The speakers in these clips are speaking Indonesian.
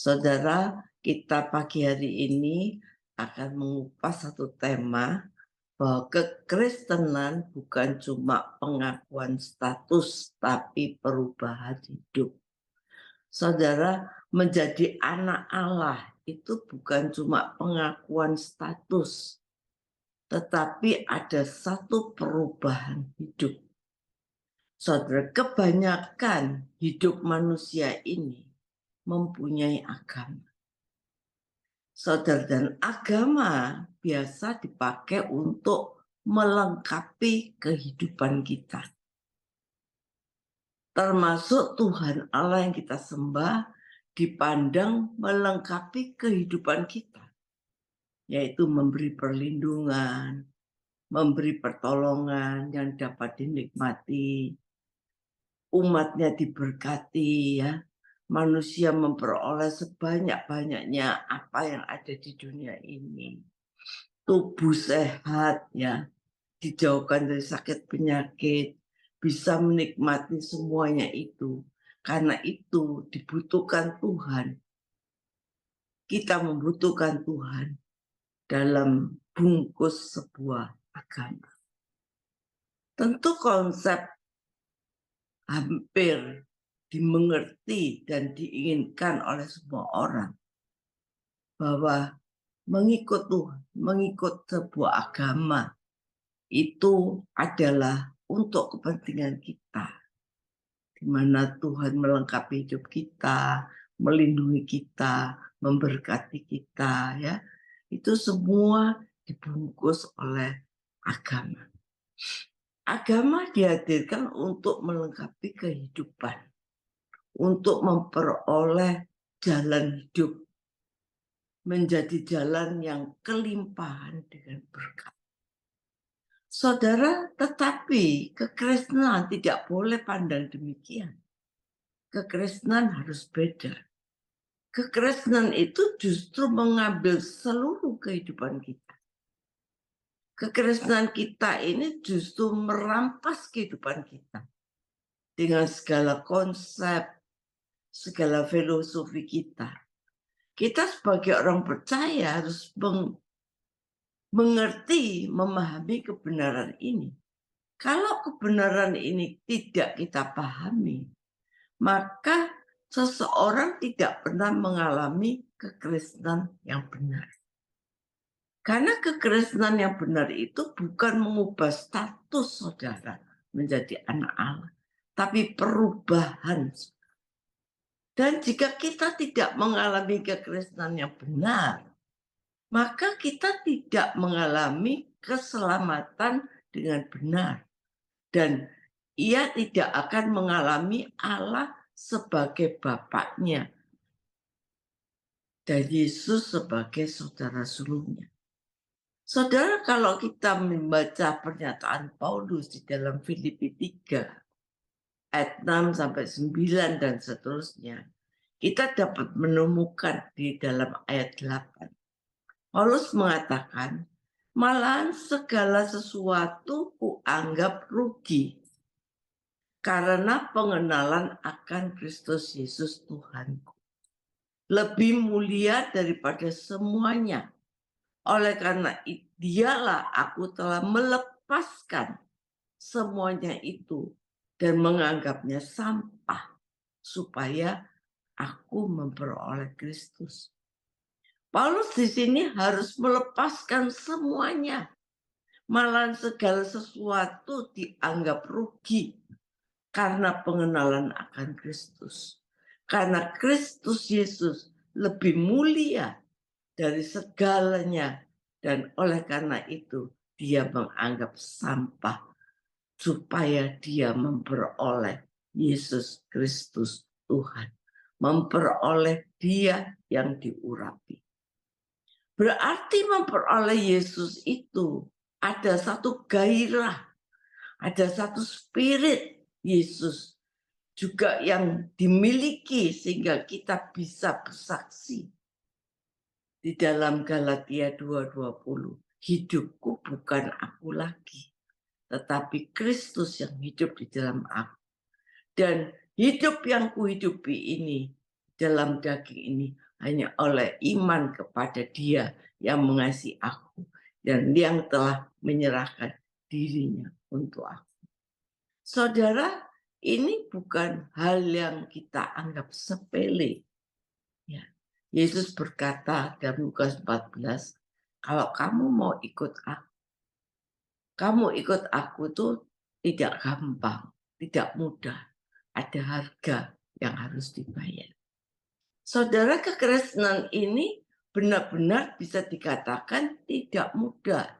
Saudara, kita pagi hari ini akan mengupas satu tema bahwa kekristenan bukan cuma pengakuan status, tapi perubahan hidup. Saudara, menjadi anak Allah itu bukan cuma pengakuan status, tetapi ada satu perubahan hidup. Saudara, kebanyakan hidup manusia ini mempunyai agama. Saudara, dan agama biasa dipakai untuk melengkapi kehidupan kita. Termasuk Tuhan Allah yang kita sembah dipandang melengkapi kehidupan kita. Yaitu memberi perlindungan, memberi pertolongan yang dapat dinikmati, umatnya diberkati, ya. Manusia memperoleh sebanyak-banyaknya apa yang ada di dunia ini. Tubuh sehat, ya, dijauhkan dari sakit penyakit, bisa menikmati semuanya itu. Karena itu dibutuhkan Tuhan. Kita membutuhkan Tuhan dalam bungkus sebuah agama. Tentu konsep hampir dimengerti dan diinginkan oleh semua orang bahwa mengikut Tuhan, mengikut sebuah agama itu adalah untuk kepentingan kita, di mana Tuhan melengkapi hidup kita, melindungi kita, memberkati kita, ya. Itu semua dibungkus oleh agama. Agama dihadirkan untuk melengkapi kehidupan, untuk memperoleh jalan hidup, menjadi jalan yang kelimpahan dengan berkat. Saudara, tetapi kekristenan tidak boleh pandang demikian. Kekristenan harus beda. Kekristenan itu justru mengambil seluruh kehidupan kita. Kekristenan kita ini justru merampas kehidupan kita dengan segala konsep, segala filosofi kita. Kita sebagai orang percaya harus mengerti, memahami kebenaran ini. Kalau kebenaran ini tidak kita pahami, maka seseorang tidak pernah mengalami kekristenan yang benar. Karena kekristenan yang benar itu bukan mengubah status saudara menjadi anak Allah, tapi perubahan. Dan jika kita tidak mengalami kekristenan yang benar, maka kita tidak mengalami keselamatan dengan benar. Dan ia tidak akan mengalami Allah sebagai Bapaknya dan Yesus sebagai saudara sulungnya. Saudara, kalau kita membaca pernyataan Paulus di dalam Filipi 3, ayat 6 sampai 9 dan seterusnya, kita dapat menemukan di dalam ayat 8. Paulus mengatakan, malahan segala sesuatu kuanggap rugi karena pengenalan akan Kristus Yesus Tuhanku. Lebih mulia daripada semuanya. Oleh karena dialah aku telah melepaskan semuanya itu dan menganggapnya sampah supaya aku memperoleh Kristus. Paulus di sini harus melepaskan semuanya. Malahan segala sesuatu dianggap rugi karena pengenalan akan Kristus. Karena Kristus Yesus lebih mulia dari segalanya. Dan oleh karena itu dia menganggap sampah supaya dia memperoleh Yesus Kristus Tuhan. Memperoleh dia yang diurapi. Berarti memperoleh Yesus itu ada satu gairah, ada satu spirit Yesus juga yang dimiliki sehingga kita bisa bersaksi. Di dalam Galatia 2:20, hidupku bukan aku lagi, tetapi Kristus yang hidup di dalam aku. Dan hidup yang kuhidupi ini, dalam daging ini, hanya oleh iman kepada Dia yang mengasihi aku dan yang telah menyerahkan dirinya untuk aku. Saudara, ini bukan hal yang kita anggap sepele. Ya. Yesus berkata dalam Lukas 14, kalau kamu mau ikut aku, kamu ikut aku tuh tidak gampang, tidak mudah. Ada harga yang harus dibayar. Saudara, kekristenan ini benar-benar bisa dikatakan tidak mudah.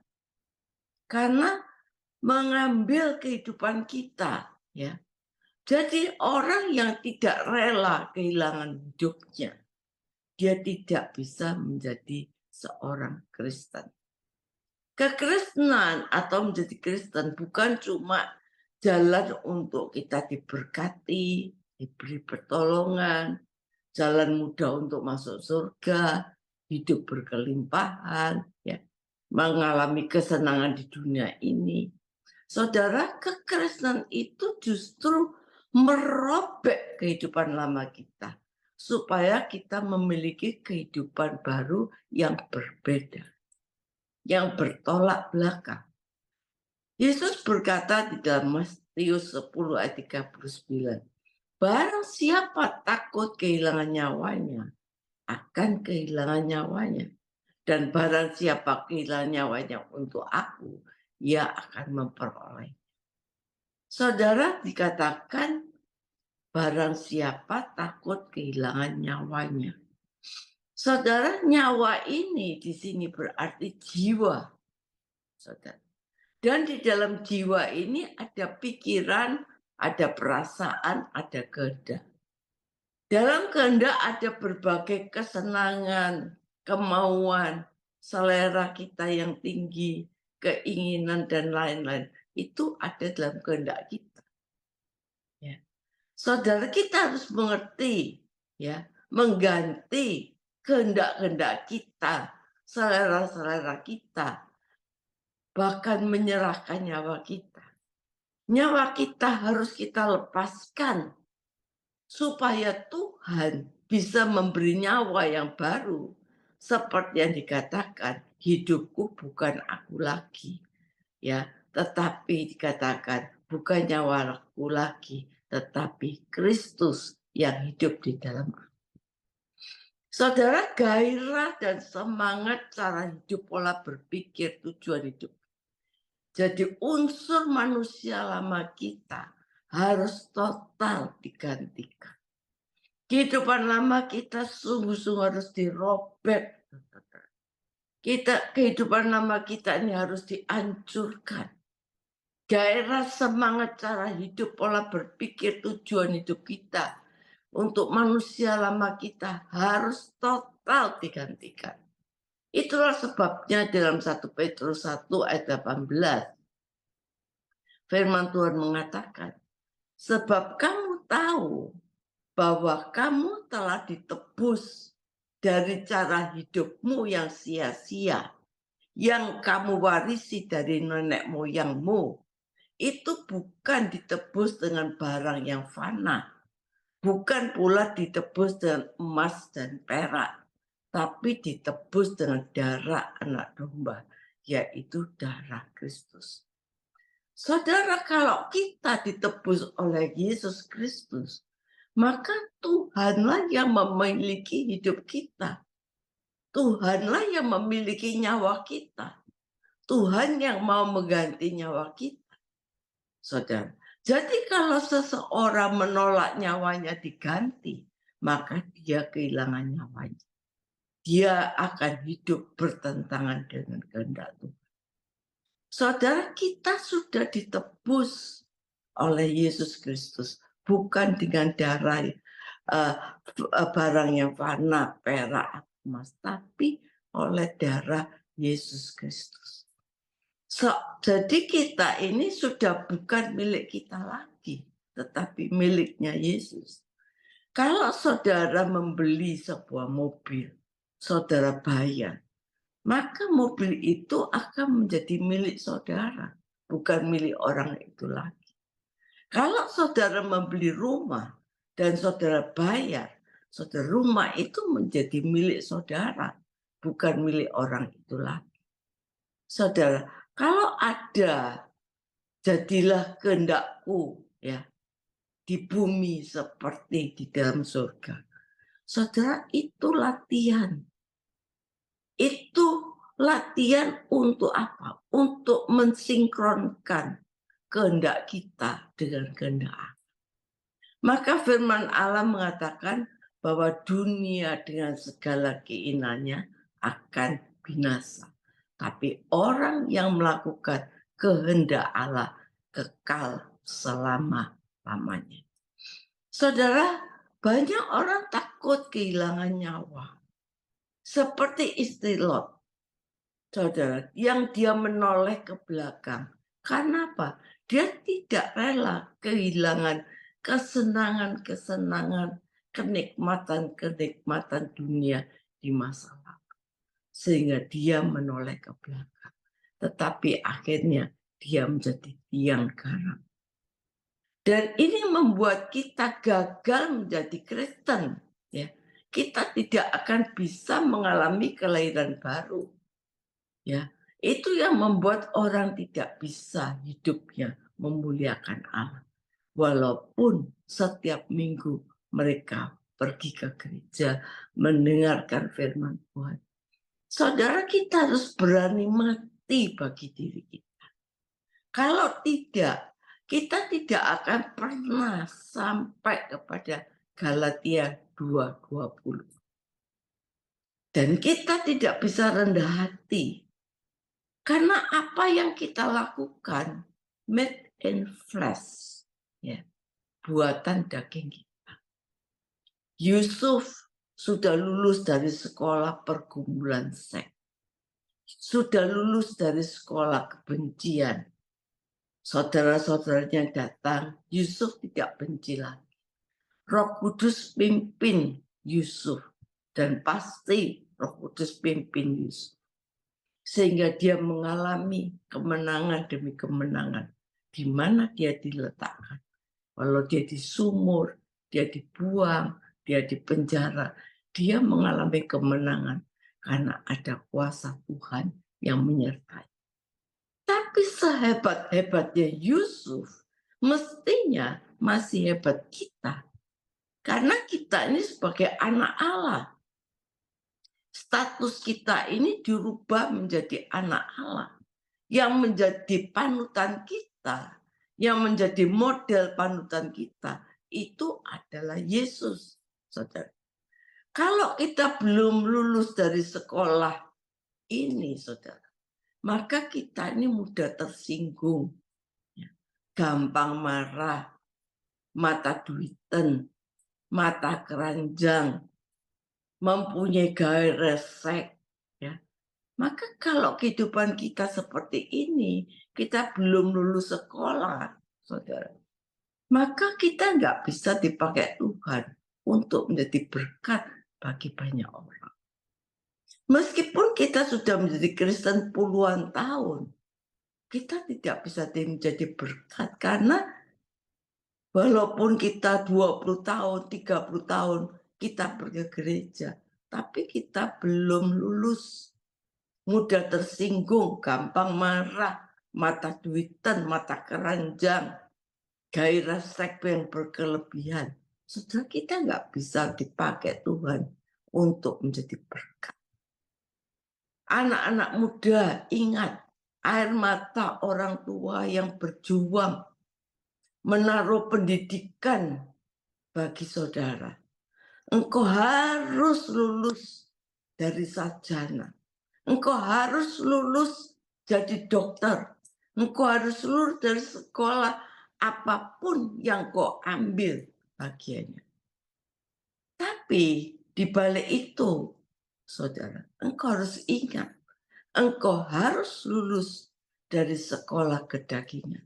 Karena mengambil kehidupan kita, ya. Jadi orang yang tidak rela kehilangan hidupnya, dia tidak bisa menjadi seorang Kristen. Kekristenan atau menjadi Kristen bukan cuma jalan untuk kita diberkati, diberi pertolongan, jalan mudah untuk masuk surga, hidup berkelimpahan, ya, mengalami kesenangan di dunia ini. Saudara, kekristenan itu justru merobek kehidupan lama kita supaya kita memiliki kehidupan baru yang berbeda, yang bertolak belakang. Yesus berkata di dalam Matius 10 ayat 39, barang siapa takut kehilangan nyawanya, akan kehilangan nyawanya. Dan barang siapa kehilangan nyawanya untuk aku, ia akan memperoleh. Saudara, dikatakan barang siapa takut kehilangan nyawanya. Saudara, nyawa ini di sini berarti jiwa. Saudara. Dan di dalam jiwa ini ada pikiran, ada perasaan, ada kehendak. Dalam kehendak ada berbagai kesenangan, kemauan, selera kita yang tinggi, keinginan dan lain-lain. Itu ada dalam kehendak kita. Ya. Saudara, kita harus mengerti, ya, mengganti kehendak-kehendak kita, selera-selera kita, bahkan menyerahkan nyawa kita. Nyawa kita harus kita lepaskan supaya Tuhan bisa memberi nyawa yang baru. Seperti yang dikatakan, hidupku bukan aku lagi, ya, tetapi dikatakan bukan nyawaku lagi, tetapi Kristus yang hidup di dalam aku. Saudara, gairah dan semangat cara hidup, pola berpikir, tujuan hidup. Jadi unsur manusia lama kita harus total digantikan. Kehidupan lama kita sungguh-sungguh harus dirobek. Kehidupan lama kita ini harus dihancurkan. Gairah, semangat, cara hidup, pola berpikir, tujuan hidup kita untuk manusia lama kita harus total digantikan. Itulah sebabnya dalam 1 Petrus 1 ayat 18 firman Tuhan mengatakan, sebab kamu tahu bahwa kamu telah ditebus dari cara hidupmu yang sia-sia, yang kamu warisi dari nenek moyangmu. Itu bukan ditebus dengan barang yang fana, bukan pula ditebus dengan emas dan perak, tapi ditebus dengan darah anak domba, yaitu darah Kristus. Saudara, kalau kita ditebus oleh Yesus Kristus, maka Tuhanlah yang memiliki hidup kita. Tuhanlah yang memiliki nyawa kita. Tuhan yang mau mengganti nyawa kita. Saudara, jadi kalau seseorang menolak nyawanya diganti, maka dia kehilangan nyawanya. Dia akan hidup bertentangan dengan kehendak Tuhan. Saudara, kita sudah ditebus oleh Yesus Kristus, bukan dengan darah barang yang fana, perak, emas, tapi oleh darah Yesus Kristus. Jadi kita ini sudah bukan milik kita lagi, tetapi miliknya Yesus. Kalau saudara membeli sebuah mobil, saudara bayar, maka mobil itu akan menjadi milik saudara, bukan milik orang itu lagi. Kalau saudara membeli rumah dan saudara bayar, Saudara, rumah itu menjadi milik saudara, bukan milik orang itu lagi. Saudara, kalau ada jadilah kehendakku ya di bumi seperti di dalam surga. Saudara, itu latihan. Itu latihan untuk apa? Untuk mensinkronkan kehendak kita dengan kehendak Allah. Maka firman Allah mengatakan bahwa dunia dengan segala keinginannya akan binasa. Tapi orang yang melakukan kehendak Allah kekal selama-lamanya. Saudara, banyak orang takut kehilangan nyawa. Seperti istri Lot, saudara, yang dia menoleh ke belakang. Karena apa? Dia tidak rela kehilangan kesenangan-kesenangan, kenikmatan-kenikmatan dunia di masa lalu. Sehingga dia menoleh ke belakang. Tetapi akhirnya dia menjadi tiang garam. Dan ini membuat kita gagal menjadi Kristen. Ya. Kita tidak akan bisa mengalami kelahiran baru. Ya. Itu yang membuat orang tidak bisa hidupnya memuliakan Allah. Walaupun setiap minggu mereka pergi ke gereja mendengarkan firman Tuhan. Saudara, kita harus berani mati bagi diri kita. Kalau tidak, kita tidak akan pernah sampai kepada Galatia 2:20. Dan kita tidak bisa rendah hati. Karena apa yang kita lakukan made in flesh, ya, buatan daging kita. Yusuf sudah lulus dari sekolah pergumulan seks. Sudah lulus dari sekolah kebencian. Saudara-saudaranya datang, Yusuf tidak benci lagi. Roh Kudus pimpin Yusuf. Dan pasti Roh Kudus pimpin Yusuf. Sehingga dia mengalami kemenangan demi kemenangan. Di mana dia diletakkan. Walau dia di sumur, dia dibuang, dia di penjara. Dia mengalami kemenangan. Karena ada kuasa Tuhan yang menyertai. Tapi sehebat-hebatnya Yusuf, mestinya masih hebat kita. Karena kita ini sebagai anak Allah. Status kita ini dirubah menjadi anak Allah. Yang menjadi panutan kita, yang menjadi model panutan kita, itu adalah Yesus. Saudara. Kalau kita belum lulus dari sekolah ini, saudara, maka kita ini mudah tersinggung, gampang marah, mata duiten, mata keranjang, mempunyai gaya resek. Ya. Maka kalau kehidupan kita seperti ini, kita belum lulus sekolah, saudara, maka kita nggak bisa dipakai Tuhan untuk menjadi berkat bagi banyak orang. Meskipun kita sudah menjadi Kristen puluhan tahun, kita tidak bisa menjadi berkat karena walaupun kita 20 tahun, 30 tahun kita pergi gereja, tapi kita belum lulus. Mudah tersinggung, gampang marah, mata duitan, mata keranjang, gairah seks yang berkelebihan. Saudara, kita nggak bisa dipakai Tuhan untuk menjadi berkat. Anak-anak muda, ingat, air mata orang tua yang berjuang menaruh pendidikan bagi saudara. Engkau harus lulus dari sarjana. Engkau harus lulus jadi dokter. Engkau harus lulus dari sekolah apapun yang kau ambil bagiannya. Tapi di balik itu, saudara, engkau harus ingat, engkau harus lulus dari sekolah kedagingan.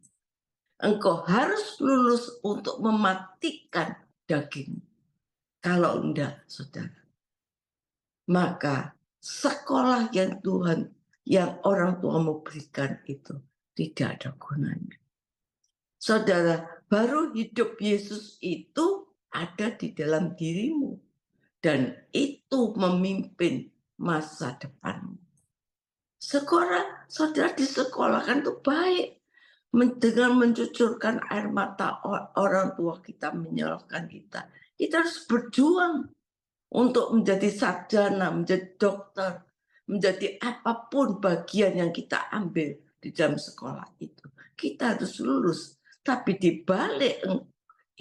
Engkau harus lulus untuk mematikan daging. Kalau enggak, saudara, maka sekolah yang Tuhan, yang orang tua mau berikan itu tidak ada gunanya. Saudara, baru hidup Yesus itu ada di dalam dirimu. dan itu memimpin masa depanmu. Sekolah, saudara disekolahkan itu baik. Dengan mencucurkan air mata orang tua kita, menyalahkan kita. Kita harus berjuang untuk menjadi sarjana, menjadi dokter, menjadi apapun bagian yang kita ambil di dalam sekolah itu. Kita harus lulus. Tapi di balik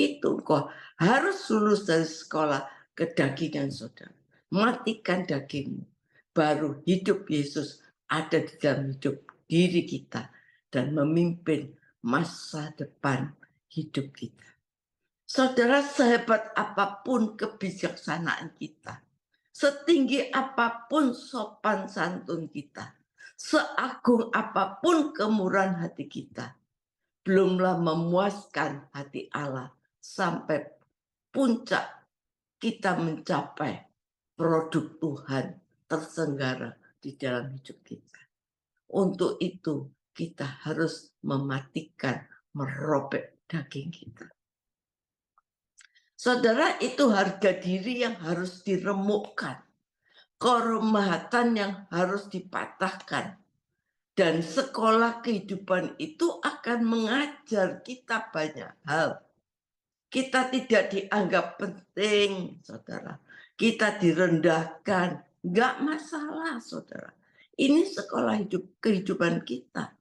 itu kok harus lulus dari sekolah kedagingan saudara. Matikan dagingmu. Baru hidup Yesus ada di dalam hidup diri kita dan memimpin masa depan hidup kita. Saudara, sehebat apapun kebijaksanaan kita, setinggi apapun sopan santun kita, seagung apapun kemurahan hati kita, belumlah memuaskan hati Allah sampai puncak kita mencapai produk Tuhan tersenggara di dalam hidup kita. Untuk itu kita harus mematikan, merobek daging kita. Saudara, itu harga diri yang harus diremukkan, kehormatan yang harus dipatahkan, dan sekolah kehidupan itu akan mengajar kita banyak hal. Kita tidak dianggap penting, saudara. Kita direndahkan, nggak masalah, saudara. Ini sekolah kehidupan kita.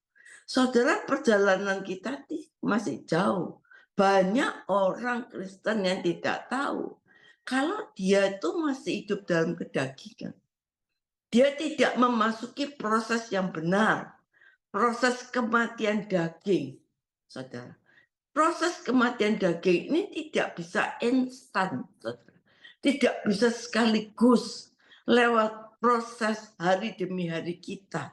Saudara, perjalanan kita masih jauh. Banyak orang Kristen yang tidak tahu kalau dia itu masih hidup dalam kedagingan. Dia tidak memasuki proses yang benar, proses kematian daging, saudara. Proses kematian daging ini tidak bisa instan, saudara. Tidak bisa sekaligus lewat proses hari demi hari kita.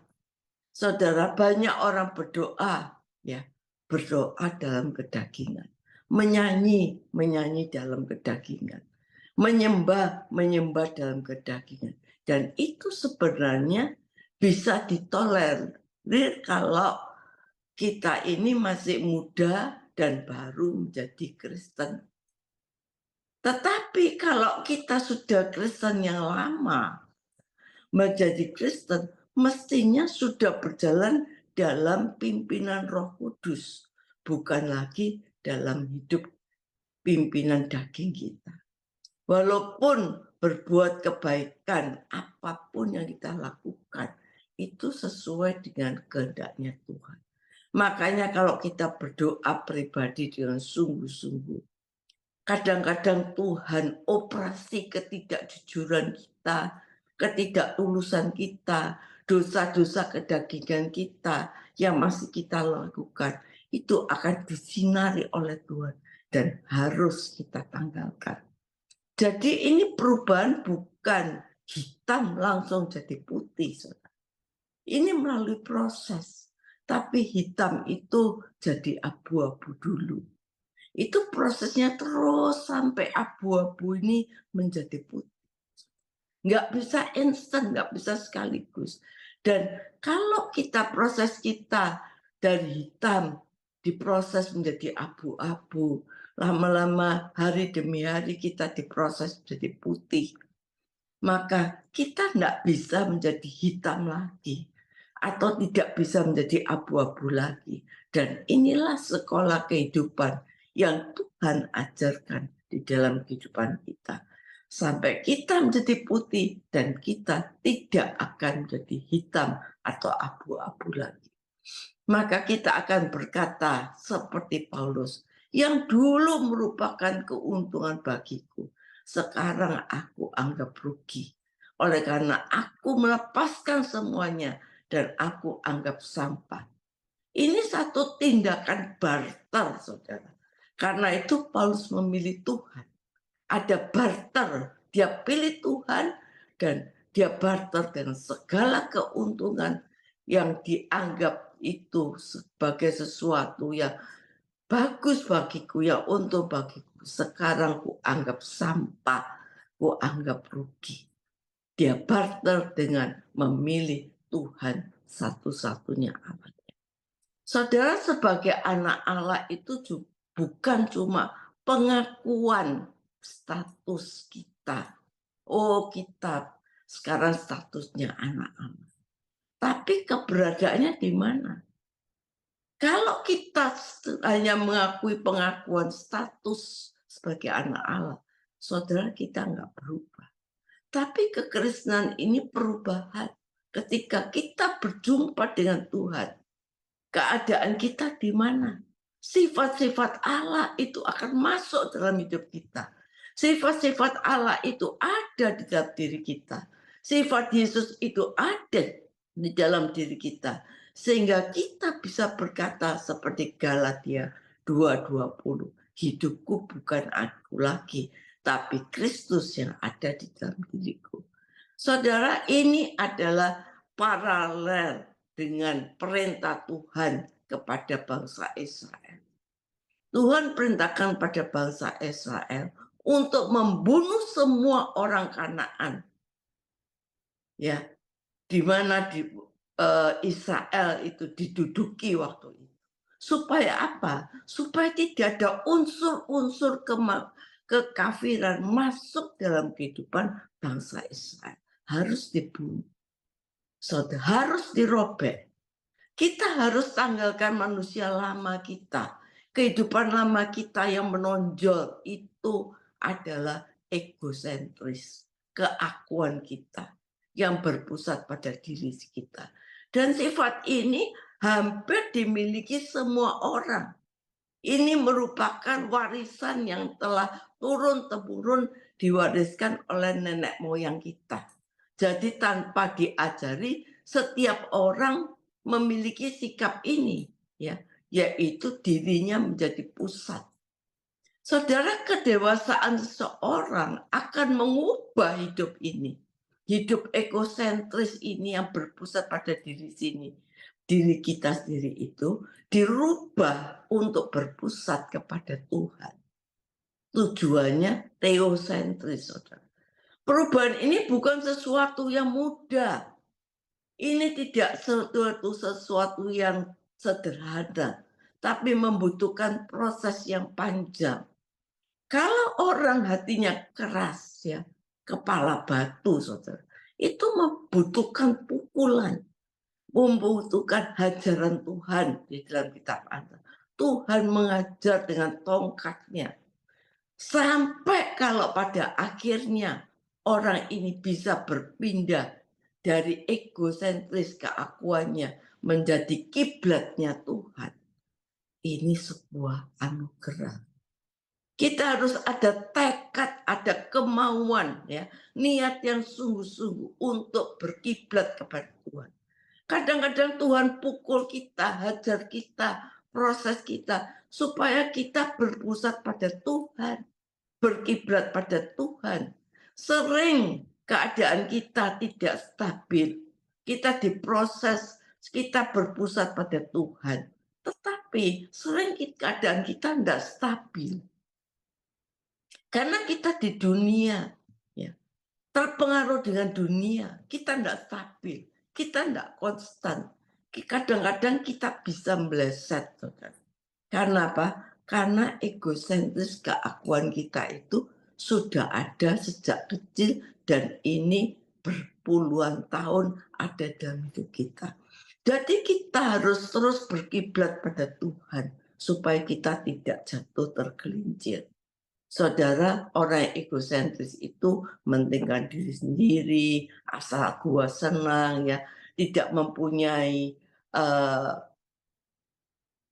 Saudara, banyak orang berdoa, ya, berdoa dalam kedagingan, menyanyi dalam kedagingan, menyembah dalam kedagingan, dan itu sebenarnya bisa ditolerir kalau kita ini masih muda dan baru menjadi Kristen. Tetapi kalau kita sudah Kristen yang lama, menjadi Kristen, mestinya sudah berjalan dalam pimpinan Roh Kudus, bukan lagi dalam hidup pimpinan daging kita. Walaupun berbuat kebaikan, apapun yang kita lakukan, itu sesuai dengan kehendaknya Tuhan. Makanya kalau kita berdoa pribadi dengan sungguh-sungguh, kadang-kadang Tuhan operasi ketidakjujuran kita, ketidaktulusan kita, dosa-dosa kedagingan kita yang masih kita lakukan, itu akan disinari oleh Tuhan dan harus kita tanggalkan. Jadi ini perubahan bukan hitam langsung jadi putih, saudara. Ini melalui proses, tapi hitam itu jadi abu-abu dulu. Itu prosesnya terus sampai abu-abu ini menjadi putih. Nggak bisa instan, nggak bisa sekaligus. Dan kalau kita proses kita dari hitam diproses menjadi abu-abu, lama-lama hari demi hari kita diproses menjadi putih, maka kita nggak bisa menjadi hitam lagi atau tidak bisa menjadi abu-abu lagi. Dan inilah sekolah kehidupan yang Tuhan ajarkan di dalam kehidupan kita. Sampai kita menjadi putih dan kita tidak akan menjadi hitam atau abu-abu lagi. Maka kita akan berkata seperti Paulus, yang dulu merupakan keuntungan bagiku, sekarang aku anggap rugi. Oleh karena aku melepaskan semuanya dan aku anggap sampah. Ini satu tindakan barter, saudara. Karena itu Paulus memilih Tuhan. Ada barter, dia pilih Tuhan dan dia barter dengan segala keuntungan yang dianggap itu sebagai sesuatu yang bagus bagiku, yang untung bagiku. Sekarang ku anggap sampah, ku anggap rugi. Dia barter dengan memilih Tuhan satu-satunya Allah. Saudara, sebagai anak Allah itu bukan cuma pengakuan status kita, Oh, kitab sekarang statusnya anak-anak. Tapi keberadaannya di mana? Kalau kita hanya mengakui pengakuan status sebagai anak Allah, saudara, kita nggak berubah. Tapi kekristenan ini perubahan. Ketika kita berjumpa dengan Tuhan, keadaan kita di mana? Sifat-sifat Allah itu akan masuk dalam hidup kita. Sifat-sifat Allah itu ada di dalam diri kita. Sifat Yesus itu ada di dalam diri kita. Sehingga kita bisa berkata seperti Galatia 2:20. Hidupku bukan aku lagi, tapi Kristus yang ada di dalam diriku. Saudara, ini adalah paralel dengan perintah Tuhan kepada bangsa Israel. Tuhan perintahkan pada bangsa Israel untuk membunuh semua orang Kanaan, ya, di mana di Israel itu diduduki waktu itu. Supaya apa? Supaya tidak ada unsur-unsur kekafiran masuk dalam kehidupan bangsa Israel. Harus dibunuh. Saudara, harus dirobek. Kita harus tanggalkan manusia lama kita. Kehidupan lama kita yang menonjol itu adalah egosentris, keakuan kita yang berpusat pada diri kita. Dan sifat ini hampir dimiliki semua orang. Ini merupakan warisan yang telah turun-temurun diwariskan oleh nenek moyang kita. Jadi tanpa diajari, setiap orang memiliki sikap ini, ya, yaitu dirinya menjadi pusat. Saudara, kedewasaan seseorang akan mengubah hidup ini. Hidup egosentris ini yang berpusat pada diri kita sendiri itu dirubah untuk berpusat kepada Tuhan. Tujuannya teosentris, saudara. Perubahan ini bukan sesuatu yang mudah. Ini tidak sesuatu yang sederhana, tapi membutuhkan proses yang panjang. Kalau orang hatinya keras, ya, kepala batu, saudara, itu membutuhkan pukulan, membutuhkan hajaran Tuhan di dalam kitab Anda. Tuhan mengajar dengan tongkatnya. Sampai kalau pada akhirnya orang ini bisa berpindah dari egosentris keakuannya menjadi kiblatnya Tuhan. Ini sebuah anugerah. Kita harus ada tekad, ada kemauan, ya, niat yang sungguh-sungguh untuk berkiblat kepada Tuhan. Kadang-kadang Tuhan pukul kita, hajar kita, proses kita, supaya kita berpusat pada Tuhan, berkiblat pada Tuhan. Sering keadaan kita tidak stabil, kita diproses, kita berpusat pada Tuhan. Tetapi sering keadaan kita tidak stabil. Karena kita di dunia, ya, terpengaruh dengan dunia, kita tidak stabil, kita tidak konstan. Kadang-kadang kita bisa meleset. Karena apa? Karena egosentris keakuan kita itu sudah ada sejak kecil dan ini berpuluhan tahun ada dalam hidup kita. Jadi kita harus terus berkiblat pada Tuhan supaya kita tidak jatuh tergelincir. Saudara, orang yang egosentris itu mementingkan diri sendiri, asal gua senang, ya, tidak mempunyai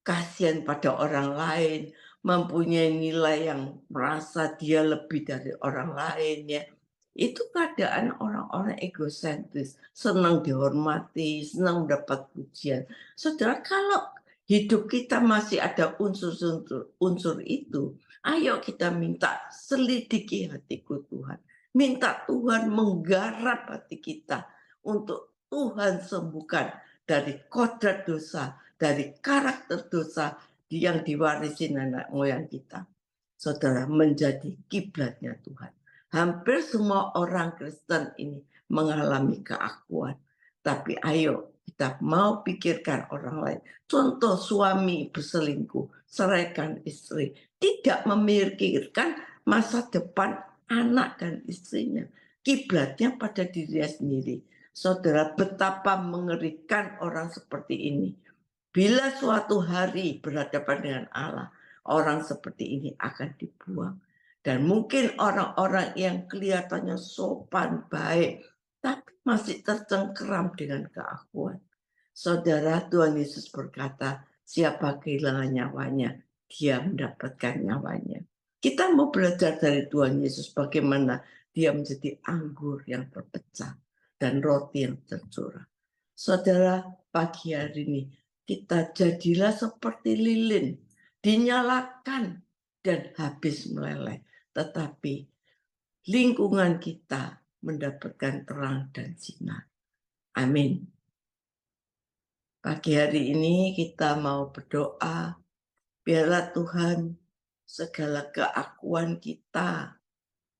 kasihan pada orang lain, mempunyai nilai yang merasa dia lebih dari orang lain, ya. Itu keadaan orang-orang egosentris, senang dihormati, senang mendapat pujian. Saudara, kalau hidup kita masih ada unsur itu, ayo kita minta selidiki hatiku Tuhan. Minta Tuhan menggarap hati kita untuk Tuhan sembuhkan dari kodrat dosa, dari karakter dosa yang diwarisi nenek moyang kita. Saudara, menjadi kiblatnya Tuhan. Hampir semua orang Kristen ini mengalami keakuan. Tapi ayo kita mau pikirkan orang lain. Contoh suami berselingkuh, ceraikan istri. Tidak memikirkan masa depan anak dan istrinya. kiblatnya pada dirinya sendiri. Saudara, betapa mengerikan orang seperti ini. Bila suatu hari berhadapan dengan Allah, orang seperti ini akan dibuang. Dan mungkin orang-orang yang kelihatannya sopan, baik, tapi masih tercengkeram dengan keakuan. Saudara, Tuhan Yesus berkata, siapa kehilangan nyawanya, dia mendapatkan nyawanya. Kita mau belajar dari Tuhan Yesus bagaimana dia menjadi anggur yang berpecah dan roti yang tercurah. Saudara, pagi hari ini kita jadilah seperti lilin, dinyalakan dan habis meleleh. Tetapi lingkungan kita mendapatkan terang dan sinar. Amin. Pagi hari ini kita mau berdoa, biarlah Tuhan segala keakuan kita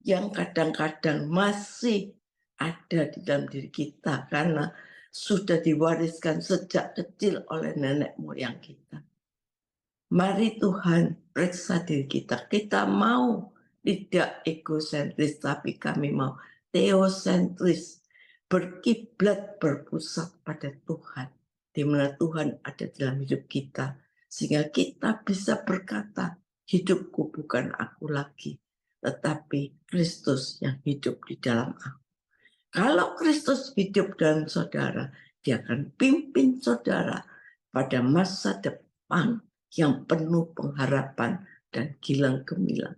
yang kadang-kadang masih ada di dalam diri kita karena sudah diwariskan sejak kecil oleh nenek moyang kita. Mari Tuhan periksa diri kita. Kita mau tidak egosentris, tapi kami mau teosentris, berkiblat berpusat pada Tuhan, di mana Tuhan ada dalam hidup kita, sehingga kita bisa berkata, hidupku bukan aku lagi, tetapi Kristus yang hidup di dalam aku. Kalau Kristus hidup dalam saudara, dia akan pimpin saudara pada masa depan yang penuh pengharapan dan gilang gemilang.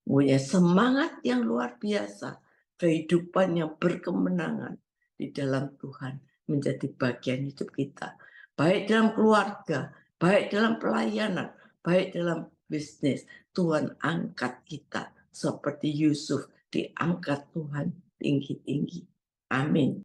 Punya semangat yang luar biasa, kehidupan yang berkemenangan di dalam Tuhan menjadi bagian hidup kita. Baik dalam keluarga, baik dalam pelayanan, baik dalam bisnis. Tuhan angkat kita seperti Yusuf diangkat Tuhan tinggi-tinggi. Amin.